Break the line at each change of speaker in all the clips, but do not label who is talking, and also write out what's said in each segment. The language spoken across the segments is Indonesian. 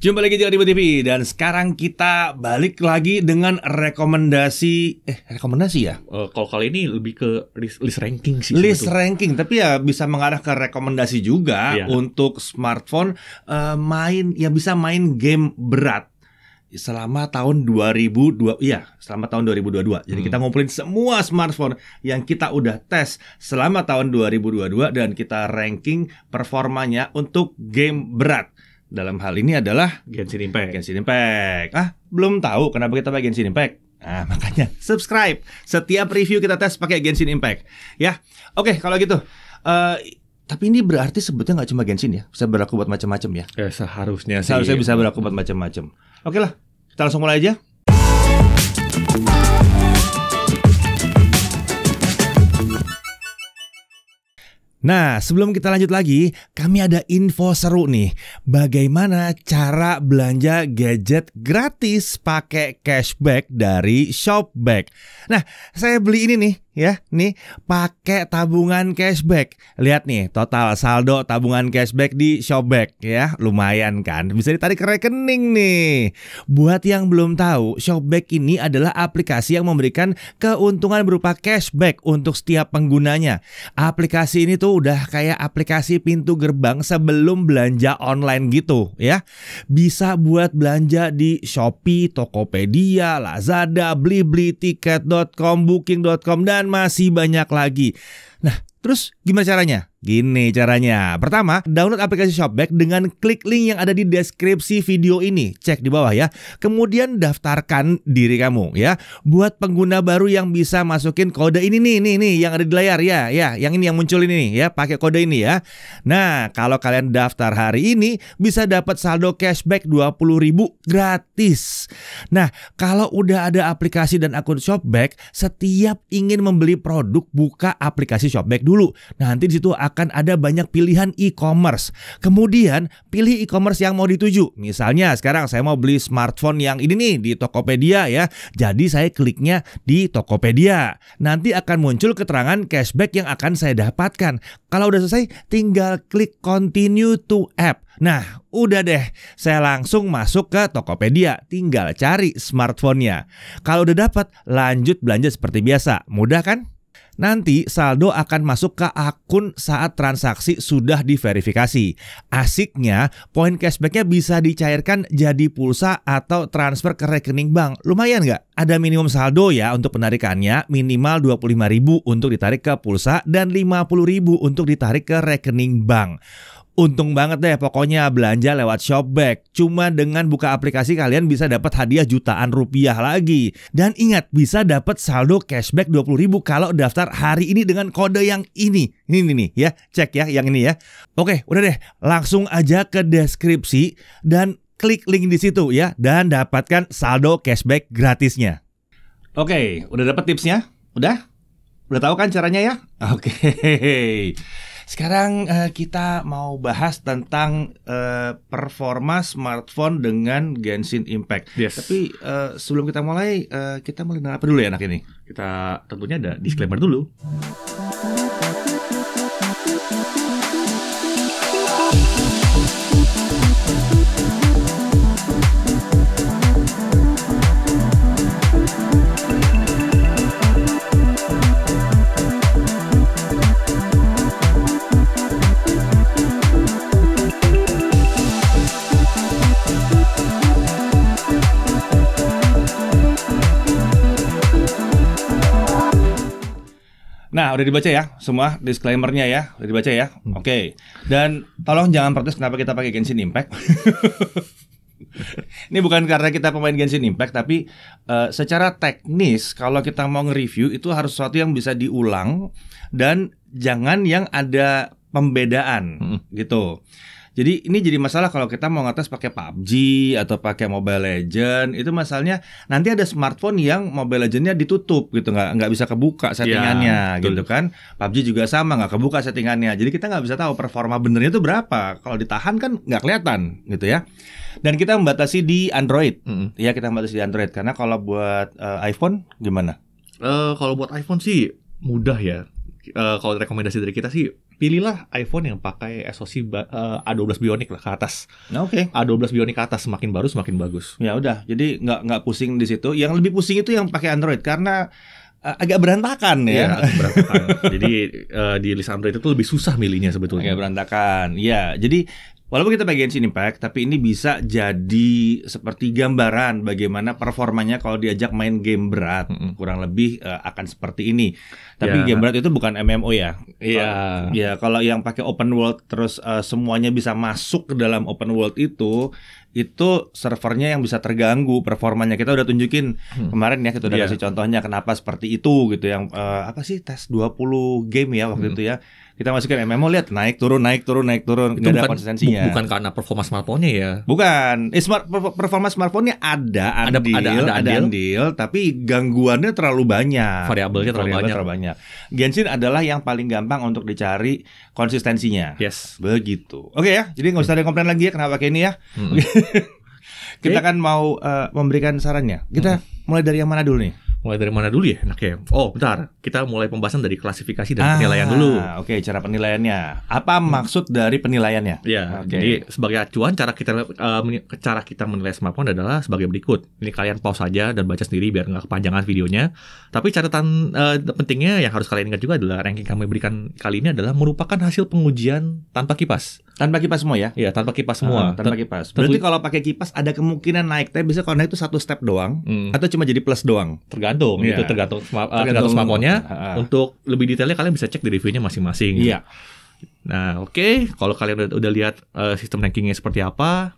Jumpa lagi di Audible TV dan sekarang kita balik lagi dengan rekomendasi ya?
Kalau kali ini lebih ke list ranking sih.
List ranking, tapi ya bisa mengarah ke rekomendasi juga untuk smartphone bisa main game berat selama tahun 2022. Jadi kita ngumpulin semua smartphone yang kita udah tes selama tahun 2022 dan kita ranking performanya untuk game berat. Dalam hal ini adalah
Genshin Impact.
Belum tahu kenapa kita pakai Genshin Impact? Nah, makanya subscribe. Setiap review kita tes pakai Genshin Impact. Ya, oke kalau gitu. Tapi ini berarti sebetulnya nggak cuma Genshin ya, bisa berlaku buat macam-macam ya.
Seharusnya
bisa berlaku buat macam-macam. Oke lah, kita langsung mulai aja. Nah, sebelum kita lanjut lagi, kami ada info seru nih. Bagaimana cara belanja gadget gratis pakai cashback dari Shopback. Nah, saya beli ini nih, pakai tabungan cashback. Lihat nih, total saldo tabungan cashback di Shopback ya. Lumayan kan, bisa ditarik ke rekening nih. Buat yang belum tahu, Shopback ini adalah aplikasi yang memberikan keuntungan berupa cashback untuk setiap penggunanya. Aplikasi ini tuh udah kayak aplikasi pintu gerbang sebelum belanja online gitu ya. Bisa buat belanja di Shopee, Tokopedia, Lazada, Blibli, Tiket.com, Booking.com dan masih banyak lagi. Nah, terus gimana caranya? Gini caranya. Pertama, download aplikasi Shopback dengan klik link yang ada di deskripsi video ini. Cek di bawah ya. Kemudian daftarkan diri kamu ya. Buat pengguna baru yang bisa masukin kode ini nih yang ada di layar ya. Yang ini yang muncul ini nih ya, pakai kode ini ya. Nah, kalau kalian daftar hari ini bisa dapat saldo cashback 20.000 gratis. Nah, kalau udah ada aplikasi dan akun Shopback, setiap ingin membeli produk buka aplikasi Shopback dulu. Nanti di situ akan ada banyak pilihan e-commerce. Kemudian pilih e-commerce yang mau dituju. Misalnya sekarang saya mau beli smartphone yang ini nih di Tokopedia ya. Jadi saya kliknya di Tokopedia. Nanti akan muncul keterangan cashback yang akan saya dapatkan. Kalau udah selesai tinggal klik continue to app. Nah, udah deh. Saya langsung masuk ke Tokopedia. Tinggal cari smartphone-nya. Kalau udah dapat, lanjut belanja seperti biasa. Mudah kan? Nanti saldo akan masuk ke akun saat transaksi sudah diverifikasi. Asiknya, poin cashbacknya bisa dicairkan jadi pulsa atau transfer ke rekening bank. Lumayan nggak? Ada minimum saldo ya untuk penarikannya, minimal 25.000 untuk ditarik ke pulsa dan 50.000 untuk ditarik ke rekening bank. Untung banget deh pokoknya belanja lewat Shopback. Cuma dengan buka aplikasi kalian bisa dapat hadiah jutaan rupiah lagi. Dan ingat, bisa dapat saldo cashback 20.000 kalau daftar hari ini dengan kode yang ini. Ini nih ya, cek ya yang ini ya. Oke, udah deh, langsung aja ke deskripsi dan klik link di situ ya dan dapatkan saldo cashback gratisnya. Oke, udah dapat tipsnya? Udah? Udah tahu kan caranya ya? Oke. Sekarang kita mau bahas tentang performa smartphone dengan Genshin Impact.
Yes.
Tapi sebelum kita mulai, kita mulai apa dulu ya anak ini?
Kita tentunya ada disclaimer dulu.
Nah, udah dibaca ya semua disclaimer-nya ya, udah dibaca ya. Oke. Dan tolong jangan protes kenapa kita pakai Genshin Impact. Ini bukan karena kita pemain Genshin Impact, tapi secara teknis kalau kita mau nge-review itu harus sesuatu yang bisa diulang dan jangan yang ada pembedaan gitu. Jadi ini jadi masalah kalau kita mau ngetes pakai PUBG atau pakai Mobile Legend. Itu masalahnya nanti ada smartphone yang Mobile Legend-nya ditutup gitu, nggak bisa kebuka settingannya gitu kan. PUBG juga sama, nggak kebuka settingannya. Jadi kita nggak bisa tahu performa benernya itu berapa. Kalau ditahan kan nggak kelihatan gitu ya. Dan kita membatasi di Android. Ya, kita membatasi di Android karena kalau buat iPhone gimana?
Kalau buat iPhone sih mudah ya. Kalau rekomendasi dari kita sih pilihlah iPhone yang pakai SoC A12 Bionic lah ke atas.
Nah, oke.
A12 Bionic ke atas, semakin baru semakin bagus.
Ya udah, jadi nggak pusing di situ. Yang lebih pusing itu yang pakai Android karena agak berantakan ya.
Iya, agak berantakan. Jadi di list Android itu lebih susah milihnya sebetulnya.
Agak berantakan. Ya, jadi walaupun kita pakai Genshin Impact, tapi ini bisa jadi seperti gambaran bagaimana performanya kalau diajak main game berat. Kurang lebih akan seperti ini. Tapi game berat itu bukan MMO ya.
Iya.
Ya, kalau yang pakai open world terus semuanya bisa masuk ke dalam open world itu servernya yang bisa terganggu performanya. Kita udah tunjukin kemarin ya, kita udah kasih contohnya kenapa seperti itu gitu. Yang apa sih, tes 20 game ya waktu itu ya. Kita masukin MMO, lihat naik turun nggak ada konsistensinya.
Bukan karena performa smartphone-nya ya.
Bukan. Performa smartphone-nya ada andil, tapi gangguannya terlalu banyak.
Variabelnya terlalu
banyak. Genshin adalah yang paling gampang untuk dicari konsistensinya.
Yes.
Begitu. Oke ya. Jadi nggak usah ada komplain lagi ya kenapa pakai ini ya. Kita kan mau memberikan sarannya. Kita mulai dari yang mana dulu nih?
Mulai dari mana dulu ya? Enaknya. Oh, bentar. Kita mulai pembahasan dari klasifikasi dan penilaian dulu.
Oke, cara penilaiannya. Apa maksud dari penilaiannya?
Ya, jadi sebagai acuan cara kita menilai smartphone adalah sebagai berikut. Ini kalian pause saja dan baca sendiri biar nggak kepanjangan videonya. Tapi catatan pentingnya yang harus kalian ingat juga adalah ranking kami berikan kali ini adalah merupakan hasil pengujian tanpa kipas.
Tanpa kipas semua ya?
Iya, tanpa kipas semua.
Tanpa kipas. Berarti kalau pakai kipas ada kemungkinan naik. Tapi bisa kalau naik itu satu step doang atau cuma jadi plus doang?
Tergantung, itu tergantung smartphone-nya. Untuk lebih detailnya kalian bisa cek di reviewnya masing-masing.
Iya.
Nah, oke. Kalau kalian udah lihat sistem rankingnya seperti apa,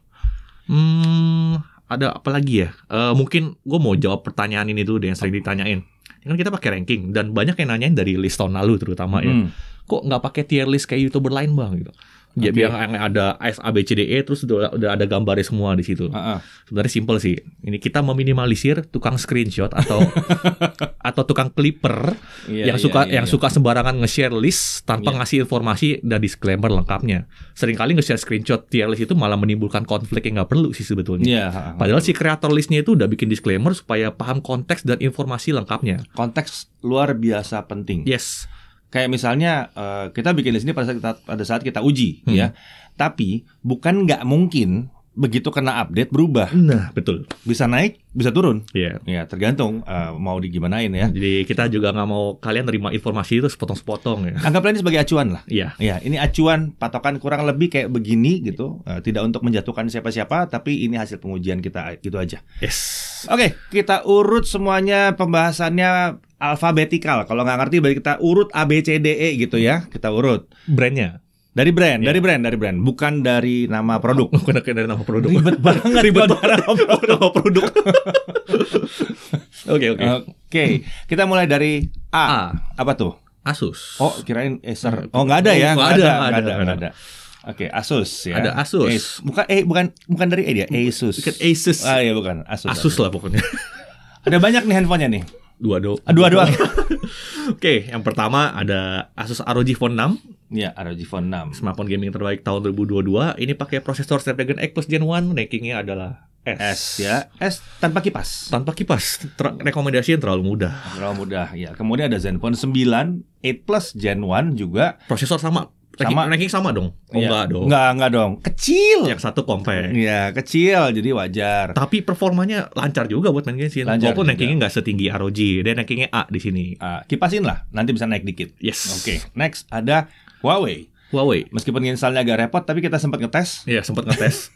ada apa lagi ya? Mungkin gue mau jawab pertanyaan ini dulu deh yang sering ditanyain. Kan kita pakai ranking dan banyak yang nanyain dari list tahun lalu terutama ya. Kok nggak pakai tier list kayak YouTuber lain bang gitu? Ya, biar yang ada A, B, C, D, E terus udah ada gambarnya semua di situ. Sebenarnya simple sih. Ini kita meminimalisir tukang screenshot atau tukang clipper yang suka sembarangan nge-share list tanpa ngasih informasi dan disclaimer lengkapnya. Seringkali nge-share screenshot tier list itu malah menimbulkan konflik yang nggak perlu sih sebetulnya. Padahal si creator listnya itu udah bikin disclaimer supaya paham konteks dan informasi lengkapnya.
Konteks luar biasa penting.
Yes.
Kayak misalnya kita bikin list ini pada saat kita uji ya. Tapi bukan nggak mungkin begitu kena update berubah.
Nah, betul.
Bisa naik, bisa turun.
Iya.
Ya, tergantung mau digimanain ya.
Jadi kita juga nggak mau kalian terima informasi itu sepotong-sepotong ya.
Anggaplah ini sebagai acuan lah.
Iya.
Ya, ini acuan patokan kurang lebih kayak begini gitu. Tidak untuk menjatuhkan siapa-siapa, tapi ini hasil pengujian kita gitu aja.
Yes.
Oke, kita urut semuanya pembahasannya alfabetikal. Kalau nggak ngerti berarti kita urut A, B, C, D, E gitu ya. Kita urut.
Brandnya.
Dari brand, bukan dari nama produk.
Bukan dari nama produk.
Ribet banget
nama produk. Oke.
Kita mulai dari A. Apa tuh?
Asus.
Oh, kirain Acer. Oh, nggak ada ya? Nggak ada. Oke, Asus ya.
Ada Asus.
Bukan dari E dia, Asus.
Bukan Asus.
Ah iya bukan,
Asus lah pokoknya.
Ada banyak nih handphonenya nih.
Dua. Oke, yang pertama ada Asus ROG Phone 6.
Ya, ROG Phone 6.
Smartphone gaming terbaik tahun 2022. Ini pakai prosesor Snapdragon X Plus Gen 1. Rankingnya adalah S
ya. S tanpa kipas.
Rekomendasinya terlalu mudah.
Ya. Kemudian ada Zenfone 9 8 Plus Gen 1 juga.
Prosesor sama. Ranking sama dong? Oh ya, enggak dong.
Enggak dong. Kecil.
Yang satu compact.
Iya, kecil jadi wajar.
Tapi performanya lancar juga buat main Genshin. Walaupun rankingnya nggak setinggi ROG. Dia rankingnya A di sini.
Kipasin lah. Nanti bisa naik dikit.
Yes.
Oke. Next ada Huawei. Meskipun installnya agak repot, tapi kita sempat ngetes.
Iya, sempat ngetes.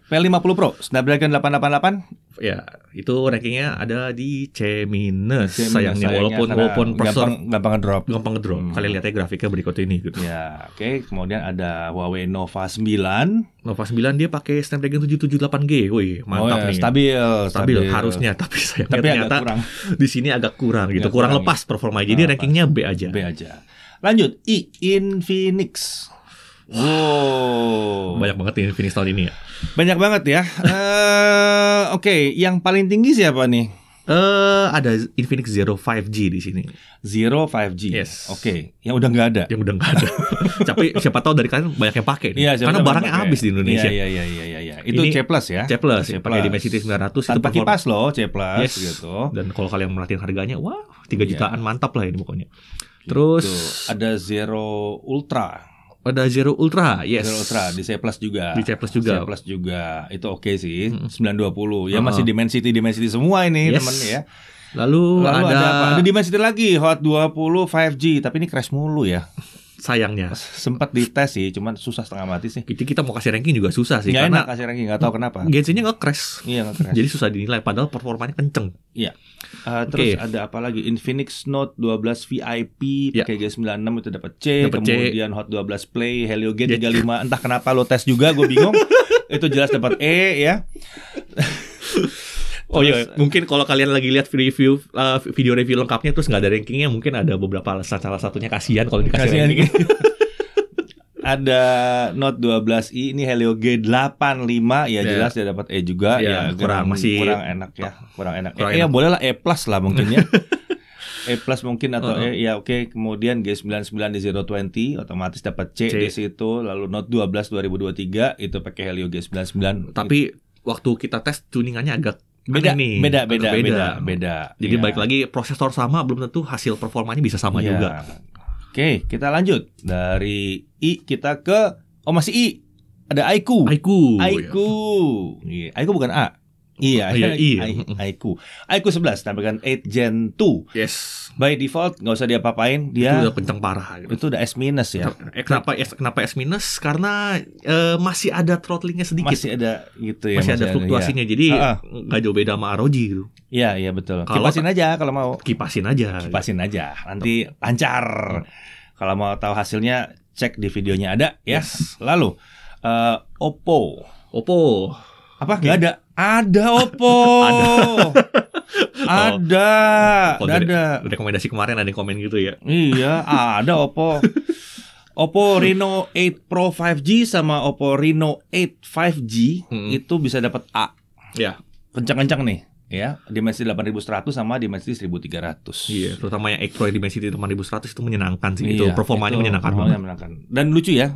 P50 Pro, Snapdragon 888.
Ya, itu rankingnya ada di C-, sayangnya walaupun prosesor
gampang ngedrop.
Kalian lihat ya grafiknya berikut ini gitu.
Ya, oke. Kemudian ada Huawei Nova 9.
Nova 9 dia pakai Snapdragon 778G. Wih, mantap nih. Stabil harusnya, tapi sayangnya ternyata di sini agak kurang gitu. Kurang lepas performa. Jadi rankingnya B aja.
Lanjut, Infinix.
Wow, banyak banget nih Infinix tahun ini ya.
Banyak banget ya. Oke, yang paling tinggi siapa nih?
Ada Infinix Zero 5G di sini.
Zero 5G.
Yes.
Oke, yang udah nggak ada.
Tapi siapa tahu dari kalian banyak yang pakai. Karena barangnya habis di Indonesia.
Iya. Itu C+ ya.
C+. Pakai Dimensity 900
tanpa kipas loh, C+ gitu.
Dan kalau kalian merhatiin harganya, wah, 3 jutaan mantap lah ini pokoknya. Terus
ada Zero Ultra.
Ada Zero Ultra, yes.
Zero Ultra di C Plus juga.
Di C Plus juga.
C Plus juga. Itu oke sih. 920. Ya masih Dimensity semua ini teman ya.
Lalu ada
apa? Ada Dimensity lagi Hot 20 5G, tapi ini crash mulu ya.
Sayangnya.
Sempat dites sih, cuman susah setengah mati sih.
Kita mau kasih ranking juga susah sih.
Nggak
karena
enak kasih ranking, nggak tahu kenapa.
Genshin-nya nge-crash.
Iya, nge-crash.
Jadi susah dinilai, padahal performanya kenceng.
Iya. Terus ada apa lagi? Infinix Note 12 VIP pakai G96 itu dapat C. Kemudian Hot 12 Play Helio G35. Entah kenapa lo tes juga, gue bingung. Itu jelas dapat E ya.
Oh iya, mungkin kalau kalian lagi lihat video review lengkapnya terus nggak ada rankingnya, mungkin ada beberapa alasan. Salah satunya kasihan kalau dikasih ranking.
Ada Note 12i ini Helio G85 ya jelas dia dapat E juga ya kurang enak ya. Ya boleh lah E+ lah mungkin ya. E+ mungkin atau E ya oke. Kemudian G99 di Zero 20 otomatis dapat C di situ. Lalu Note 12 2023 itu pakai Helio G99.
Tapi waktu kita tes tuningannya agak
beda.
Jadi balik lagi prosesor sama belum tentu hasil performanya bisa sama juga.
Oke, kita lanjut dari I kita ke masih I. Ada Aiku. Aiku bukan A. Iya, Aiku 11 tambahkan 8 Gen 2.
Yes.
By default nggak usah diapa-apain, dia
itu udah kencang parah gitu.
Itu udah S- ya.
Kenapa S-? Karena masih ada throttlingnya sedikit.
Masih ada gitu ya.
Masih ada fluktuasinya. Ya. Jadi nggak jauh beda sama ROG gitu.
Iya betul. Kipasin aja kalau mau.
Kipasin aja.
Nanti lancar. Kalau mau tahu hasilnya cek di videonya ada ya. Yes. Lalu Oppo. Apa? Nggak ada. Ada Oppo. Ada.
Rekomendasi kemarin ada yang komen gitu ya.
Iya, ada Oppo. Oppo Reno 8 Pro 5G sama Oppo Reno 8 5G itu bisa dapat A.
Ya.
Kencang-kencang nih. Ya, Dimensity 8100 sama Dimensity 1300.
Iya, terutama yang 8 Pro Dimensity 8100 itu menyenangkan sih. Itu performanya menyenangkan banget.
Dan lucu ya,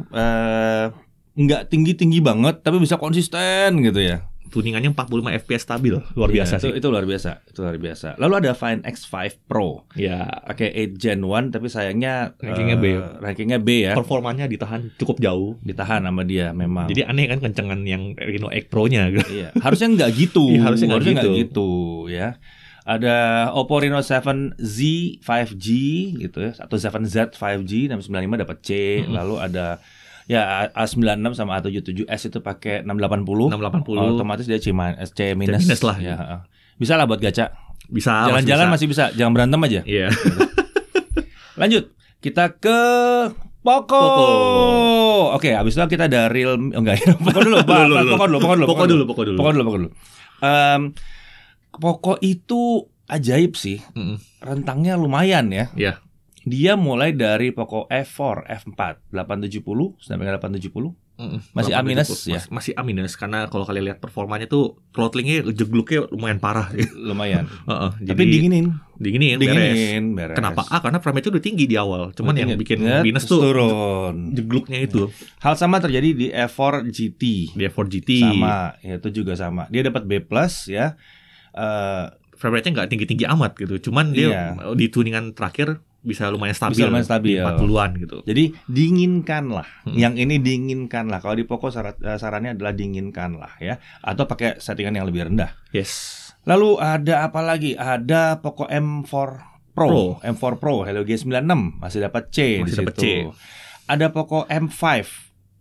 nggak tinggi-tinggi banget tapi bisa konsisten gitu ya.
Tuningannya 45 fps stabil, luar biasa sih.
Itu luar biasa. Lalu ada Find X5 Pro.
Ya,
pakai 8 Gen 1 tapi sayangnya
rankingnya B ya. Performanya ditahan cukup jauh,
ditahan sama dia memang.
Jadi aneh kan kencengan yang Reno 8 Pro-nya.
Iya, harusnya nggak gitu.
Harusnya nggak gitu
ya. Ada Oppo Reno 7Z 5G gitu ya, atau 7Z 5G 695 dapat C. Lalu ada ya A96 sama A77s itu pakai 680. Otomatis dia C-
lah
ya. Bisa lah buat gacha.
Bisa.
Jalan-jalan masih bisa, jangan berantem aja.
Iya.
Lanjut, kita ke Poco. Oke, habis itu kita ada Realme. Poco dulu. Poco itu ajaib sih. Rentangnya lumayan ya.
Iya.
Dia mulai dari Poco F4, F4, 870 sampai 870. Masih A- ya.
Masih A- karena kalau kalian lihat performanya tuh throttlingnya, jegluknya lumayan parah.
Lumayan.
Tapi
dinginin,
beres. Kenapa A? Karena frame itu udah tinggi di awal. Cuman yang bikin minus tuh turun jegluknya itu.
Hal sama terjadi di F4 GT. Sama, ya, itu juga sama. Dia dapat B+ ya.
Frame rate-nya nggak tinggi-tinggi amat gitu. Cuman dia di tuningan terakhir bisa lumayan stabil 40-an gitu.
Jadi dinginkanlah. Yang ini dinginkanlah. Kalau di Poco sarannya adalah dinginkanlah ya. Atau pakai settingan yang lebih rendah.
Yes.
Lalu ada apa lagi? Ada Poco M4 Pro. M4 Pro Helio G96 masih dapat C di situ. Ada Poco M5.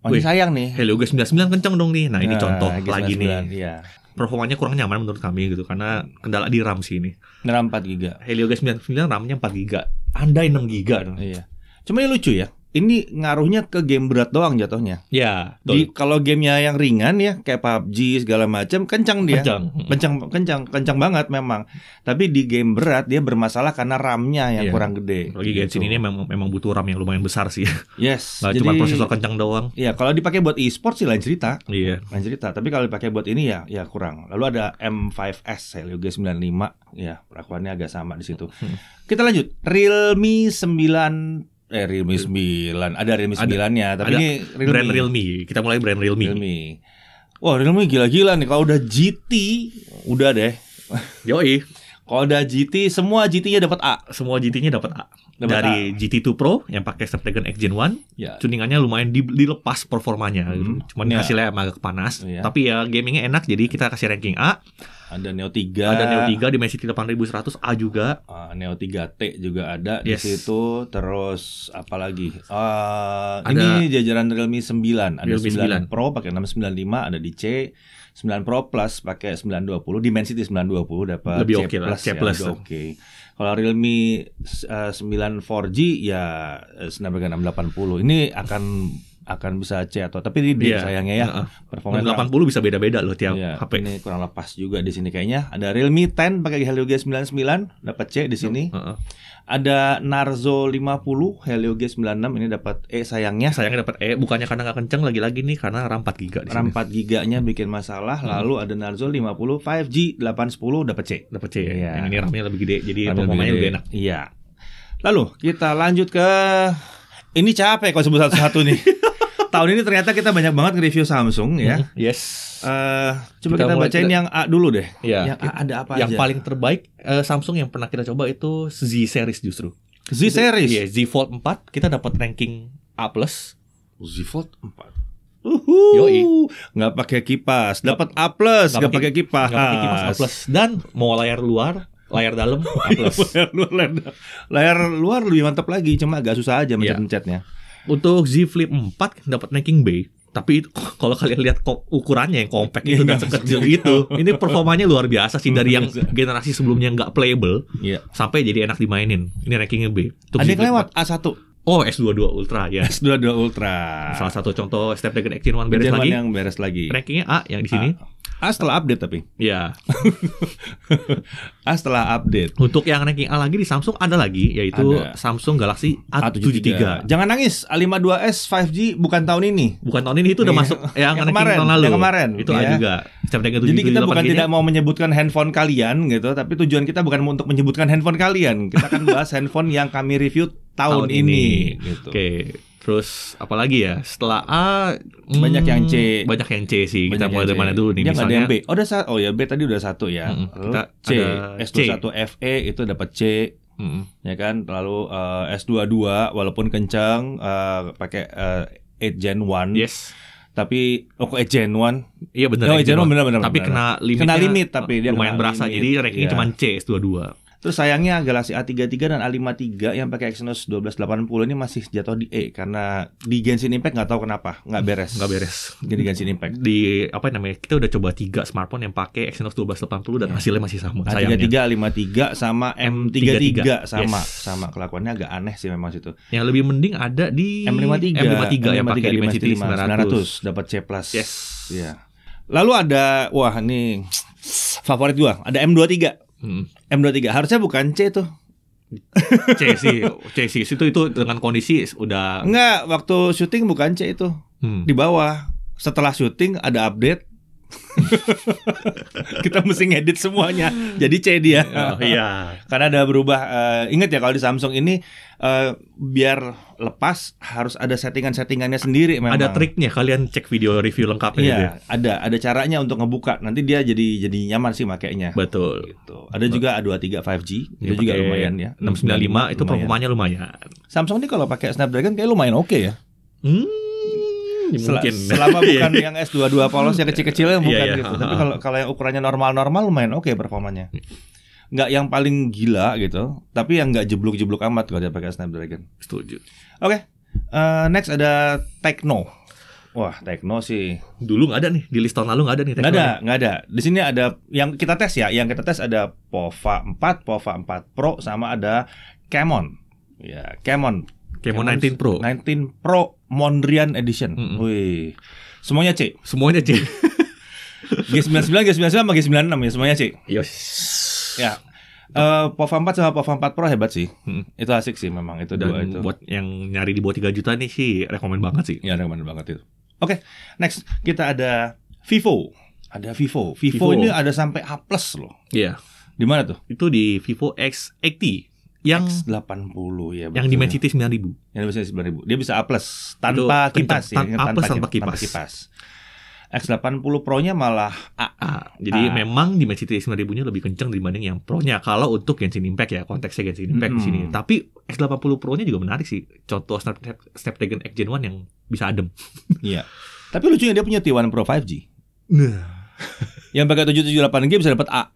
Masih sayang nih.
Helio G99 kencang dong nih. Nah, ini contoh G99, lagi nih.
Iya.
Performanya kurang nyaman menurut kami gitu karena kendala di RAM sih ini.
RAM 4GB.
Helio G99 RAM-nya 4GB. Andai 6GB dong.
Iya. Cuma ini lucu ya. Ini ngaruhnya ke game berat doang jatuhnya.
Ya.
Kalau gamenya yang ringan ya kayak PUBG segala macam kencang dia. Kencang banget memang. Tapi di game berat dia bermasalah karena RAM-nya yang kurang gede.
Lagi Genshin ini memang butuh RAM yang lumayan besar sih.
Yes.
Jadi cuma prosesor kencang doang.
Iya, kalau dipakai buat e-sport sih lain cerita.
Iya.
Lain cerita. Tapi kalau dipakai buat ini ya kurang. Lalu ada M5S Helio G95 ya, perakuannya agak sama di situ. Kita lanjut. Realme 9 Realme 9. Ada Realme 9-nya, tapi ini Realme.
Brand Realme. Kita mulai brand Realme.
Wah, Realme gila-gila nih. Kalau udah GT, udah deh.
Yoi.
Kalau ada GT, semua GT-nya dapat A.
Semua GT-nya dapat A.
Dapat
Dari GT2 Pro yang pakai Snapdragon X Gen 1,
Ya.
tuningannya lumayan dilepas performanya gitu. Cuman
Ya.
hasilnya emang agak panas,
Ya.
tapi ya gamingnya enak, jadi kita kasih ranking A.
Ada Neo 3.
Ada Neo 3 Dimensity 8100 A juga.
Neo 3T juga ada
Yes.
di situ. Terus apa lagi?
Ada-
Ini jajaran Realme 9. Ada
Realme
9 Pro pakai 695, ada di C. 9 Pro Plus pakai 920, Dimensity 920 dapat
Lebih
C
oke lah,
plus,
C
ya,
plus.
lebih oke. Kalau Realme 9 4G ya Snapdragon 680. Ini akan bisa C atau tapi ini D
Iya.
sayangnya ya. Performanya
80 bisa beda-beda loh tiap
Iya,
HP.
ini kurang lepas juga di sini kayaknya. Ada Realme 10 pakai Helio G99 dapat C di sini. Ada Narzo 50 Helio G96 ini dapat E sayangnya.
Sayangnya dapat E, bukannya karena nggak kenceng, lagi-lagi nih karena RAM 4 GB di
RAM
sini.
4 giganya bikin masalah. Lalu ada Narzo 50 5G 810 dapat C.
Dapat C ya.
Iya.
Yang ini RAM-nya lebih gede, jadi
RAM
performanya lebih
gede.
enak.
Iya. Lalu kita lanjut ke ini capek kalau sebut satu-satu nih. Tahun ini ternyata kita banyak banget nge-review Samsung ya.
Yes.
Coba
Kita
kita
mulai
bacain yang A dulu deh.
Iya.
Yang A ada apa
Yang
aja?
paling terbaik Samsung yang pernah kita coba itu Z series justru.
Z series.
Iya, Z Fold 4 kita dapat ranking A+.
Z Fold 4.
Yoi.
Nggak pakai kipas, dapat A+, nggak pakai kipas.
Nggak pakai kipas A+. Dan mau layar luar, layar dalam A+.
layar luar lebih mantap lagi, cuma agak susah aja mencet-mencetnya.
Untuk Z Flip 4 dapat ranking B. Tapi itu, kalau kalian lihat ukurannya yang compact itu dan sekecil itu, ini performanya luar biasa sih dari yang generasi sebelumnya nggak playable sampai jadi enak dimainin. Ini rankingnya B. Untuk
Ada
Z
yang
Flip
lewat
4.
A1.
Oh, S22 Ultra ya.
S22 Ultra.
Salah satu contoh Snapdragon X Gen 1 beres
Zaman
lagi.
yang beres lagi.
Rankingnya A yang di sini.
A setelah update tapi.
Ya.
A setelah update.
Untuk yang ranking A lagi di Samsung ada lagi, yaitu
Ada.
Samsung Galaxy A73.
Jangan nangis, A52s 5G bukan tahun ini.
Bukan tahun ini, itu udah
Iya.
masuk yang ranking
kemarin,
tahun lalu.
yang kemarin,
Itu A
ya.
juga. Snapdragon
Jadi kita
778
bukan
gini.
tidak mau menyebutkan handphone kalian gitu, tapi tujuan kita bukan untuk menyebutkan handphone kalian. Kita akan bahas handphone yang kami review tahun ini gitu.
Oke. Terus apalagi ya? Setelah A
Banyak yang C.
Banyak yang C sih.
Banyak
Kita mulai
yang
dari mana
C.
dulu nih?
Dia nggak ada
Misalnya
yang B. Oh, oh ya B tadi udah satu ya. Lalu
kita
C,
ada
S21 FE itu dapat C. Ya kan, lalu S22 walaupun kencang pakai 8 Gen 1.
Yes.
Tapi kok 8 Gen 1?
Iya benar.
Oh, Gen 1 benar.
Tapi kena
limit tapi dia
lumayan
kena
berasa.
limit.
Jadi rankingnya
Iya.
cuma C S22.
Terus sayangnya Galaxy A33 dan A53 yang pakai Exynos 1280 ini masih jatuh di E karena di Genshin Impact nggak tahu kenapa nggak beres. Jadi Genshin Impact.
Di apa namanya? Kita udah coba 3 smartphone yang pakai Exynos 1280 dan hasilnya masih sama.
A33, A53 sama M33 sama
Yes.
sama kelakuannya agak aneh sih memang situ.
Yang lebih mending ada di
M53
yang pakai Dimensity
900 dapat C+.
Yes.
Iya. Lalu ada ini favorit gua, ada M23. M23 harusnya bukan C tuh.
C sih itu dengan kondisi udah
Enggak, waktu syuting bukan C itu. Di bawah. Setelah syuting ada update. Kita mesti ngedit semuanya. Jadi C dia.
Oh, iya.
Karena ada berubah. Ingat ya kalau di Samsung ini biar lepas harus ada settingan-settingannya sendiri memang.
Ada triknya, kalian cek video review lengkapnya gitu.
Iya, ada caranya untuk ngebuka. Nanti dia jadi nyaman sih makainya.
Betul.
Gitu. Ada juga A23 5G, itu juga lumayan ya.
695 itu performanya lumayan.
Samsung ini kalau pakai Snapdragon kayak lumayan oke ya.
Mungkin.
Selama bukan yang S22 polos yang kecil-kecilnya bukan
Iya.
gitu. Tapi kalau yang ukurannya normal-normal lumayan oke performanya. Nggak yang paling gila gitu, tapi yang nggak jeblok-jeblok amat kalau dia pakai Snapdragon.
Setuju.
Oke. Next ada Tecno. Wah, Tecno sih
Dulu nggak ada nih, di list tahun lalu nggak ada nih.
nggak ada. Di sini ada yang kita tes ya. Yang kita tes ada Pova 4, Pova 4 Pro, sama ada Camon. Ya, Camon
19 Pro.
19 Pro Mondrian Edition. Wih, semuanya C.
Semuanya C.
G99, G99 sama G96 ya, semuanya C.
Yes.
Ya. Pova 4 sama Pova 4 Pro hebat sih. Itu asik sih memang itu
Dan
dua itu.
buat yang nyari di bawah 3 juta nih sih rekomen banget sih.
Ya, rekomen banget itu. Oke, next kita ada Vivo. Ada Vivo. Vivo ini ada sampai A+ loh.
Iya.
Di mana tuh?
Itu di Vivo X80 yang
X80 ya.
yang Dimensity 9000.
Yang Dimensity 9000. Dia bisa A+ tanpa kipas ya.
A+ tanpa kipas.
X80 Pro-nya malah
Jadi memang Dimensity 9000-nya lebih kenceng dibanding yang Pro-nya kalau untuk Genshin Impact ya, konteksnya Genshin Impact di sini. Tapi X80 Pro-nya juga menarik sih. Contoh Snapdragon X Gen 1 yang bisa adem.
Iya. Tapi lucunya dia punya T1 Pro 5G.
Nah,
Yang pakai 778G bisa dapat A.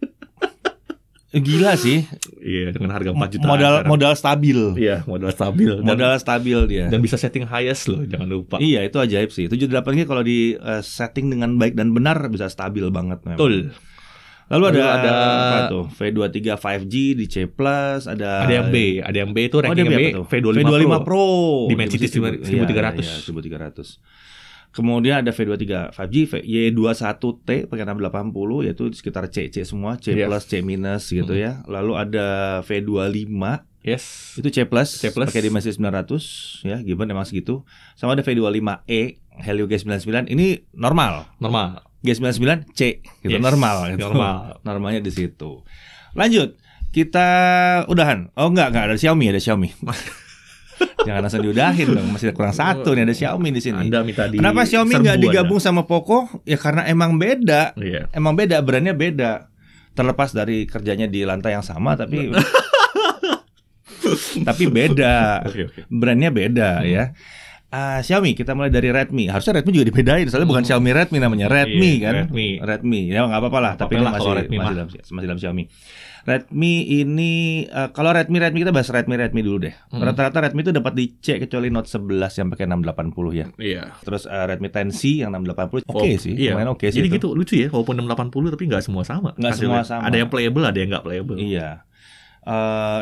Gila sih.
iya, dengan harga 4 juta.
Modal stabil.
Iya, modal stabil.
Modal stabil dia.
Dan bisa setting highest loh, jangan lupa.
Iya, itu ajaib sih. 78G kalau di setting dengan baik dan benar bisa stabil banget memang.
Betul.
Lalu ada apa tuh? V23 5G di C+, ada
yang B itu ranking B,
V25 Pro.
Dimensity 1300.
Iya, 1300. Kemudian ada V23 5G, Y21T pakai 680 yaitu sekitar C semua, C+, C- gitu ya. Lalu ada V25,
yes,
itu C+, pakai Dimensity 900 ya, Gibbon emang segitu. Sama ada V25E Helio G99, ini normal. G99 C gitu, normal gitu. Normalnya di situ. Lanjut, kita udahan. Oh enggak ada Xiaomi. Jangan langsung diudahin dong, masih kurang satu nih, ada Xiaomi di sini. Kenapa Xiaomi nggak digabung sama Poco? Ya karena emang beda. Emang beda, brandnya beda. Terlepas dari kerjanya di lantai yang sama, tapi tapi beda. Brandnya beda ya. Xiaomi, kita mulai dari Redmi. Harusnya Redmi juga dibedain, soalnya bukan Xiaomi Redmi namanya, Redmi kan. Redmi. Ya nggak apa-apa lah, tapi ini masih dalam Xiaomi. Redmi ini kalau Redmi kita bahas Redmi dulu deh. Rata-rata Redmi itu dapat di C kecuali Note 11 yang pakai 680 ya. Iya. Terus Redmi 10C yang 680 sih. Lumayan oke sih.
Jadi itu. Gitu lucu ya, walaupun 680 tapi nggak semua sama. Ada yang playable, ada yang nggak playable.
Iya.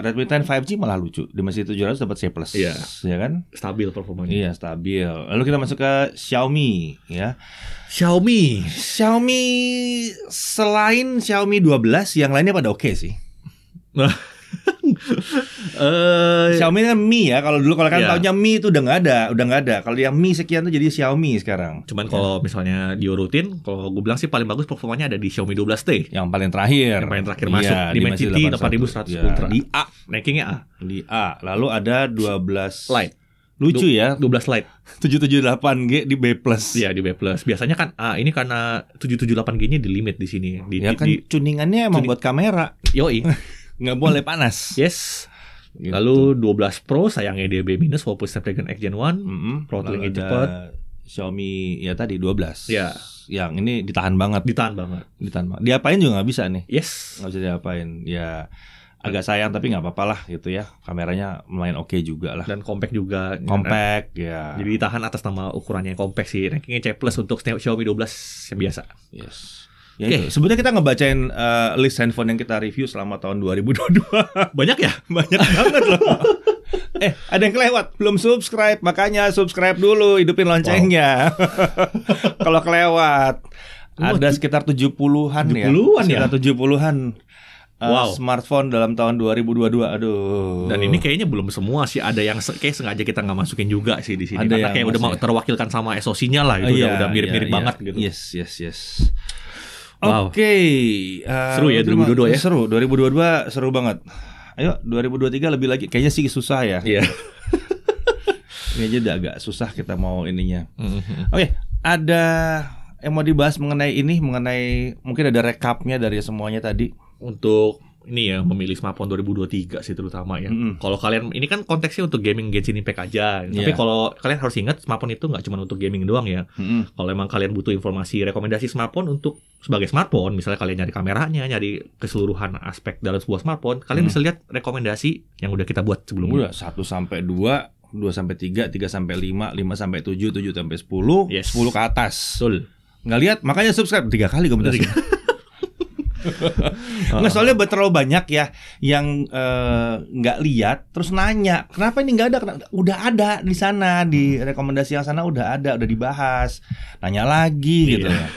Redmi 10 5G malah lucu. Dimensity 700 dapat C+. Iya. Ya kan?
Stabil performanya.
Iya, stabil. Lalu kita masuk ke Xiaomi ya. Xiaomi selain Xiaomi 12 yang lainnya pada oke sih. Xiaomi kan Mi ya. Kalau tahunnya Mi itu udah nggak ada. Kalau yang Mi sekian tuh jadi Xiaomi sekarang.
Cuman kalau misalnya diorutin, kalau gue bilang sih paling bagus performanya ada di Xiaomi 12T.
Yang paling terakhir
masuk di Dimensity 8100 Ultra.
Di A.
Rankingnya A.
Di A. Lalu ada 12
Lite.
Lucu ya,
12 Lite
778G di B+.
Iya, di B+. Biasanya kan ini karena 778G-nya di limit di sini.
Tuningannya emang buat kamera.
Yoi.
Nggak boleh panas.
Yes. Gitu. Lalu 12 Pro sayangnya dia B- walaupun Snapdragon X Gen 1, throttling-nya cepat.
Xiaomi ya tadi 12.
Ya.
Yang ini ditahan banget. Diapain juga nggak bisa nih.
Yes.
Nggak bisa diapain. Ya agak sayang tapi nggak apa-apa lah gitu ya. Kameranya lumayan oke juga lah.
Dan compact juga.
Ya.
Jadi ditahan atas nama ukurannya yang compact sih. Rankingnya C+ untuk Xiaomi 12 yang biasa.
Yes. Ya itu. Sebetulnya kita ngebacain list handphone yang kita review selama tahun 2022.
Banyak ya?
Banyak banget loh. Ada yang kelewat, belum subscribe, makanya subscribe dulu, hidupin loncengnya. Kalau kelewat, ada sekitar 70-an ya. Sekitar 70-an. Smartphone dalam tahun 2022. Aduh.
Dan ini kayaknya belum semua sih, ada yang kayak sengaja kita nggak masukin juga sih di sini. Karena kayak udah mau terwakilkan sama SoC-nya lah itu udah mirip-mirip banget gitu.
Yes.
Wow.
Oke.
Seru ya 2022 ya.
Seru, 2022 seru banget. Ayo 2023 lebih lagi. Kayaknya sih susah ya.
Iya.
Kayaknya udah agak susah kita mau ininya. Oke, ada yang mau dibahas mengenai mungkin ada recapnya dari semuanya tadi.
Untuk ini ya, memilih smartphone 2023 sih terutama ya. Kalau kalian, ini kan konteksnya untuk gaming Genshin Impact aja. Tapi kalau kalian harus ingat, smartphone itu nggak cuma untuk gaming doang ya. Kalau emang kalian butuh informasi rekomendasi smartphone untuk sebagai smartphone, misalnya kalian nyari kameranya, nyari keseluruhan aspek dalam sebuah smartphone, kalian bisa lihat rekomendasi yang udah kita buat sebelumnya.
1-2, 2-3, 3-5, 5-7, 7-10, 10 ke atas.
Betul.
Nggak lihat, makanya subscribe 3 kali komentarnya. Nggak, soalnya terlalu banyak ya yang nggak lihat terus nanya kenapa ini nggak ada. Udah ada di sana, di rekomendasi yang sana udah ada, udah dibahas, nanya lagi gitu ya.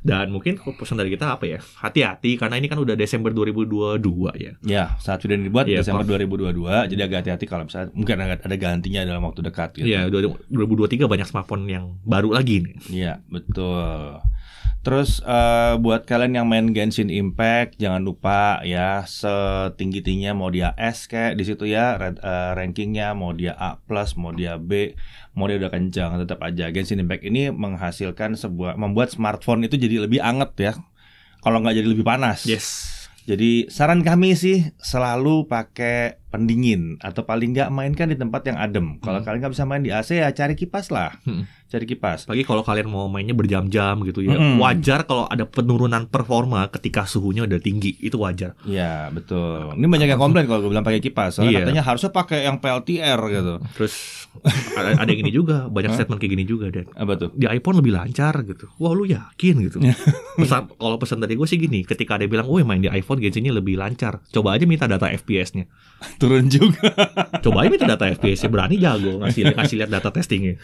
Dan mungkin pesan dari kita apa ya, hati-hati karena ini kan udah Desember 2022 ya.
Ya, saat sudah dibuat Desember 2022, jadi agak hati-hati kalau misalnya mungkin ada gantinya dalam waktu dekat gitu.
Iya, 2023 banyak smartphone yang baru lagi nih.
Iya, betul. Terus buat kalian yang main Genshin Impact, jangan lupa ya setinggi-tingginya mau dia S kayak di situ ya rankingnya, mau dia A+, mau dia B, mau dia udah kencang, tetap aja Genshin Impact ini menghasilkan membuat smartphone itu jadi lebih anget ya. Kalau nggak jadi lebih panas.
Yes.
Jadi saran kami sih selalu pakai pendingin atau paling nggak mainkan di tempat yang adem. Kalau kalian nggak bisa main di AC ya cari kipas lah. Cari kipas.
Apalagi kalau kalian mau mainnya berjam-jam gitu ya. Wajar kalau ada penurunan performa ketika suhunya udah tinggi, itu wajar.
Iya, betul. Ini banyak yang komplain kalau gue bilang pakai kipas. Soalnya katanya harusnya pakai yang PLTR gitu.
Terus ada yang gini juga, banyak statement kayak gini juga, Dan.
Apa tuh?
Di iPhone lebih lancar gitu. Wah, lu yakin gitu. Kalau pesan dari gue sih gini, ketika ada yang bilang, "Woi, main di iPhone Genshin-nya lebih lancar." Coba aja minta data FPS-nya.
Turun juga.
Coba aja minta data FPS-nya, berani jago ngasih lihat data testingnya.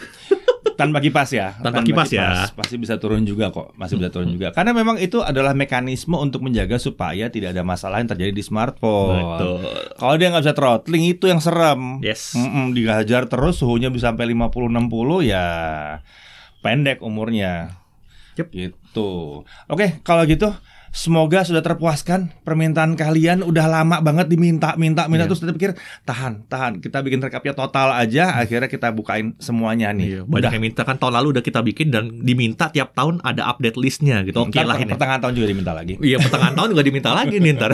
Tanpa kipas ya.
Tanpa kipas ya.
Pasti bisa turun juga kok. Masih bisa turun juga. Karena memang itu adalah mekanisme untuk menjaga supaya tidak ada masalah yang terjadi di smartphone.
Betul.
Kalau dia nggak bisa throttling itu yang serem.
Yes.
Dihajar terus suhunya bisa sampai 50-60 ya pendek umurnya.
Yep.
Gitu. Oke, kalau gitu semoga sudah terpuaskan permintaan kalian. Udah lama banget diminta terus kita pikir tahan kita bikin rekapnya total aja, akhirnya kita bukain semuanya nih.
Banyak yang minta kan, tahun lalu udah kita bikin dan diminta tiap tahun ada update listnya gitu. Oke lah ini.
Pertengahan tahun juga diminta lagi.
Iya, pertengahan tahun juga diminta lagi nih ntar.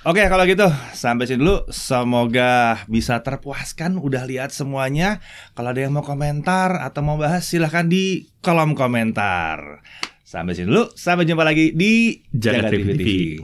Oke, kalau gitu sampai sini dulu. Semoga bisa terpuaskan. Udah lihat semuanya. Kalau ada yang mau komentar atau mau bahas silahkan di kolom komentar. Sampai sini dulu. Sampai jumpa lagi di Jagat TV.